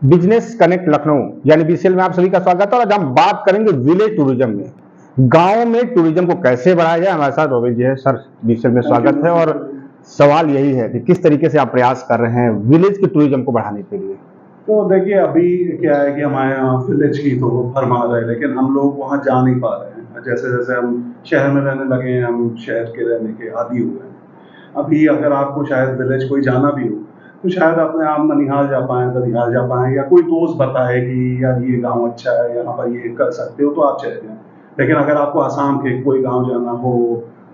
Business connect Lucknow यानी BCL में आप सभी का स्वागत है। और आज हम बात करेंगे विलेज टूरिज्म में, गांव में टूरिज्म को कैसे बढ़ाया जाए। हमारे साथ रोहित जी है। सर, बीसीएल में स्वागत है। और सवाल यही है कि किस तरीके से आप प्रयास कर रहे हैं विलेज के टूरिज्म को बढ़ाने के लिए। तो देखिए, अभी क्या है कि हमारे यहाँ विलेज की तो भरमार है, लेकिन हम लोग वहाँ जा नहीं पा रहे हैं। जैसे जैसे हम शहर में रहने लगे हैं, हम शहर के रहने के आदी हुए हैं। अभी अगर आपको शायद विलेज कोई जाना भी हो तो शायद अपने आप ननिहाल जा पाएँ, दनिहाल जा पाएँ, या कोई दोस्त बताए कि यार ये गाँव अच्छा है, यहाँ पर ये कर सकते हो, तो आप चले जाएँ। लेकिन अगर आपको असम के कोई गाँव जाना हो,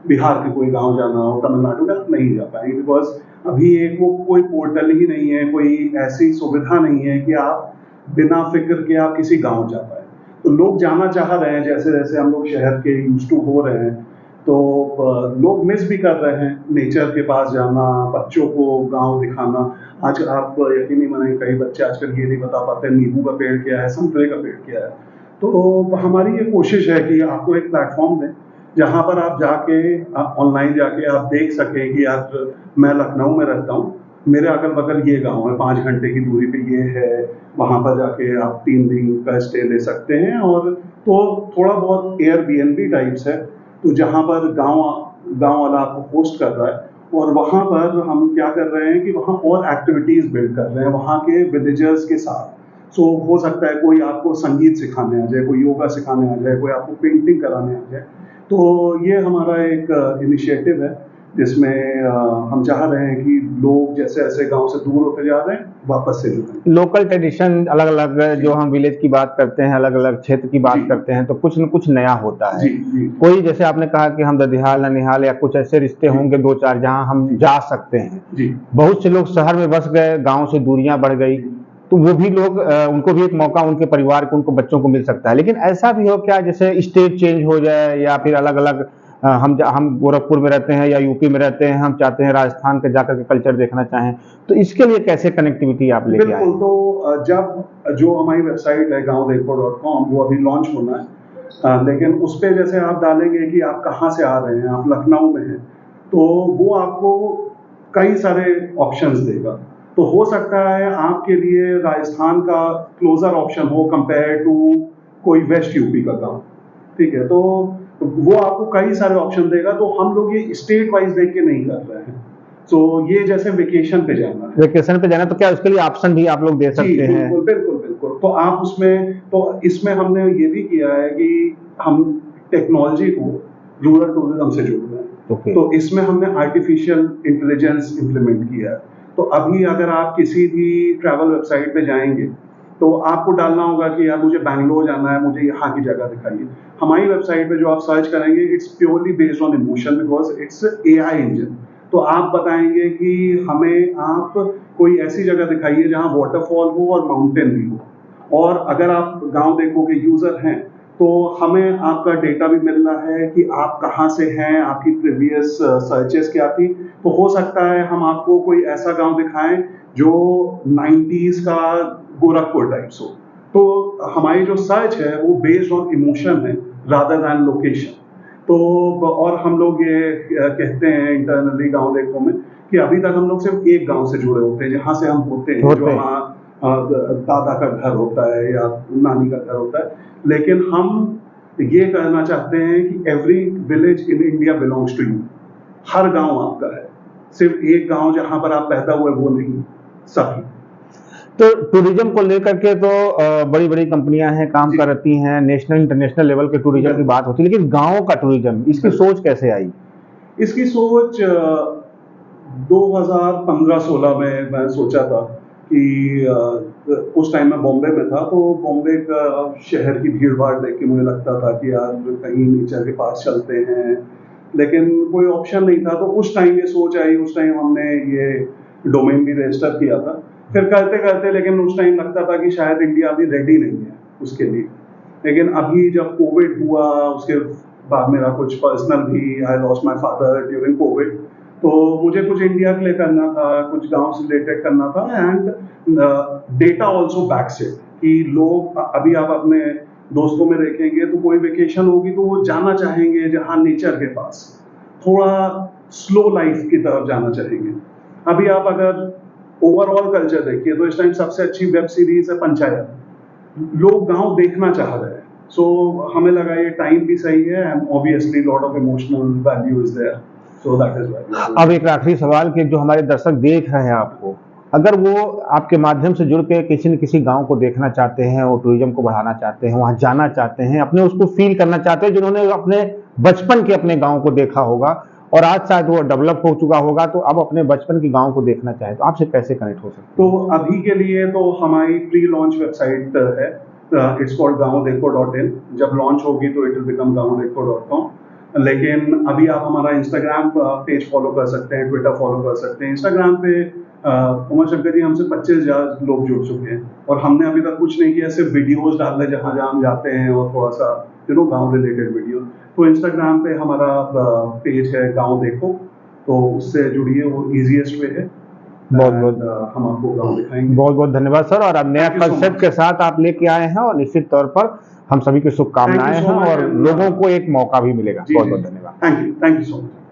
बिहार के कोई गाँव जाना हो, तमिलनाडु में, आप नहीं जा पाएंगे। बिकॉज अभी एक वो कोई पोर्टल ही नहीं है, कोई ऐसी सुविधा नहीं है कि आप बिना फिक्र के आप किसी गांव जा पाए। तो लोग जाना चाह रहे हैं, जैसे जैसे हम लोग शहर के यूज्ड टू हो रहे हैं, तो लोग मिस भी कर रहे हैं नेचर के पास जाना, बच्चों को गांव दिखाना। आज आप यकीन नहीं मानेंगे, कई बच्चे आजकल ये नहीं बता पाते नींबू का पेड़ क्या है, संतरे का पेड़ क्या है। तो हमारी ये कोशिश है कि आपको एक प्लेटफॉर्म दें जहाँ पर आप जाके, आप ऑनलाइन जाके आप देख सकें कि यार मैं लखनऊ में रहता हूँ, मेरे अगल बगल ये गांव है, 5 घंटे की दूरी पे ये है, वहाँ पर जाके आप 3 दिन का स्टे ले सकते हैं। और तो थोड़ा बहुत एयरबीएनबी टाइप्स है, तो जहाँ पर गांव गांव वाला आपको होस्ट कर रहा है, और वहाँ पर हम क्या कर रहे हैं कि वहाँ और एक्टिविटीज बिल्ड कर रहे हैं वहाँ के विलेजर्स के साथ। सो हो सकता है कोई आपको संगीत सिखाने आ जाए, कोई योगा सिखाने आ जाए, कोई आपको पेंटिंग कराने आ जाए। तो ये हमारा एक इनिशिएटिव है जिसमें हम चाह रहे हैं कि लोग जैसे जैसे गांव से दूर होते जा रहे हैं वापस से जुड़ें। लोकल ट्रेडिशन अलग अलग, जो हम विलेज की बात करते हैं, अलग अलग क्षेत्र की बात करते हैं, तो कुछ न कुछ नया होता है। कोई, जैसे आपने कहा कि हम ददिहाल, ननिहाल या कुछ ऐसे रिश्ते होंगे 2-4 जहां हम जा सकते हैं। बहुत से लोग शहर में बस गए, गांव से दूरियां बढ़ गई, तो वो भी लोग, उनको भी एक मौका उनके परिवार को, उनको बच्चों को मिल सकता है। लेकिन ऐसा भी हो क्या, जैसे स्टेट चेंज हो जाए या फिर अलग अलग, हम गोरखपुर में रहते हैं या यूपी में रहते हैं, हम चाहते हैं राजस्थान के जाकर के कल्चर देखना चाहें, तो इसके लिए कैसे कनेक्टिविटी आप लेके आए? बिल्कुल। तो जब जो हमारी वेबसाइट है gaondekhko.com, वो अभी लॉन्च होना है, लेकिन उस पे जैसे आप डालेंगे कि आप कहाँ से आ रहे हैं, आप लखनऊ में हैं, तो वो आपको कई सारे ऑप्शंस देगा। तो हो सकता है आपके लिए राजस्थान का क्लोजर ऑप्शन हो कंपेयर टू कोई वेस्ट यूपी का गाँव, ठीक है। तो वो आपको कई सारे ऑप्शन देगा। तो हम लोग ये स्टेट वाइज देख के नहीं कर रहे हैं। तो ये जैसे वेकेशन पे जाना है, वेकेशन पे जाना, तो क्या उसके लिए ऑप्शन भी आप लोग दे सकते हैं? बिल्कुल बिल्कुल बिल्कुल। तो आप उसमें, तो इसमें हमने ये भी किया है कि हम टेक्नोलॉजी को रूरल टूरिज्म से जोड़ रहे हैं। तो इसमें हमने आर्टिफिशियल इंटेलिजेंस इंप्लीमेंट किया है। तो अभी अगर आप किसी भी ट्रैवल वेबसाइट पे जाएंगे तो आपको डालना होगा कि यार मुझे बैंगलोर जाना है, मुझे यहाँ की जगह दिखाइए। हमारी वेबसाइट पे जो आप सर्च करेंगे, it's purely based on emotion, because it's AI engine. तो आप बताएंगे कि हमें आप कोई ऐसी जगह दिखाइए जहाँ वाटरफॉल हो और माउंटेन भी हो। और अगर आप गांव देखो के यूजर हैं, तो हमें आपका डेटा भी मिल रहा है कि आप कहाँ से हैं, आपकी प्रीवियस सर्चेस क्या थी। तो हो सकता है हम आपको कोई ऐसा गांव दिखाएं जो 90s का गोरखपुर टाइप्स हो। तो हमारी जो सर्च है वो बेस्ड ऑन इमोशन है रादर दैन लोकेशन। तो और हम लोग ये कहते हैं इंटरनली गांव देखो में कि अभी तक हम लोग सिर्फ एक गांव से जुड़े होते हैं, जहां से हम होते हैं, जो दादा का घर होता है या नानी का घर होता है। लेकिन हम ये कहना चाहते हैं कि every village in India belongs to you. हर गांव आपका है, सिर्फ एक गांव जहां पर आप पैदा हुए वो नहीं, सभी। तो टूरिज्म को लेकर के तो बड़ी बड़ी कंपनियां हैं, काम करती हैं, नेशनल इंटरनेशनल लेवल के टूरिज्म की बात होती है, लेकिन गांव का टूरिज्म, इसकी सोच कैसे आई? इसकी सोच 2015-16 में मैं सोचा था कि उस टाइम मैं बॉम्बे में था। तो बॉम्बे का शहर की भीड़ भाड़ देख के मुझे लगता था कि यार कहीं नेचर के पास चलते हैं, लेकिन कोई ऑप्शन नहीं था। तो उस टाइम ये सोच आई, उस टाइम हमने ये डोमेन भी रजिस्टर किया था। फिर करते करते लेकिन उस टाइम लगता था कि शायद इंडिया अभी रेडी नहीं है उसके लिए। लेकिन अभी जब कोविड हुआ, उसके बाद मेरा कुछ पर्सनल भी, I lost my father during Covid, तो मुझे कुछ इंडिया के लिए करना था, कुछ गांव से रिलेटेड करना था। And data also backs it कि लोग, अभी आप अपने दोस्तों में देखेंगे तो कोई वेकेशन होगी तो वो जाना चाहेंगे जहां नेचर के पास, थोड़ा स्लो लाइफ की तरफ जाना चाहेंगे। अभी आप अगर ओवरऑल कल्चर देखिए तो इस टाइम सबसे अच्छी वेब सीरीज है पंचायत। लोग गांव देखना चाह रहे हैं, सो हमें लगा ये टाइम भी सही है and obviously lot of emotional value is there, so that is why. अब एक आखिरी सवाल कि जो हमारे दर्शक देख रहे हैं आपको, अगर वो आपके माध्यम से जुड़ के किसी न किसी गांव को देखना चाहते हैं और टूरिज्म को बढ़ाना चाहते हैं, वहां जाना चाहते हैं, अपने उसको फील करना चाहते हैं जिन्होंने अपने बचपन के अपने गांव को देखा होगा और आज शायद वो डेवलप हो चुका होगा, तो अब अपने बचपन के गांव को देखना चाहे तो आपसे कैसे कनेक्ट हो सकते हैं? तो अभी के लिए तो हमारी प्री लॉन्च वेबसाइट है, इट्स कॉल्ड gaondekho.in। जब लॉन्च होगी तो इट विल बिकम gaondekho.com। लेकिन अभी आप हमारा इंस्टाग्राम पेज फॉलो कर सकते हैं, ट्विटर फॉलो कर सकते हैं। इंस्टाग्राम पे उमर शंकर जी हमसे 25,000 लोग जुड़ चुके हैं और हमने अभी तक कुछ नहीं किया, सिर्फ वीडियोस डाल रहे जहाँ जहाँ हम जाते हैं और थोड़ा सा गाँव रिलेटेड वीडियो। तो इंस्टाग्राम पे हमारा पेज है गाँव देखो, तो उससे जुड़िए, वो इजीएस्ट वे है। बहुत हम आपको गाँव दिखाएंगे। बहुत बहुत धन्यवाद सर, और अब नया कंसेप्ट के साथ आप लेके आए हैं और निश्चित तौर पर हम सभी की शुभकामनाएं हैं और लोगों को एक मौका भी मिलेगा। बहुत बहुत धन्यवाद। Thank you so much.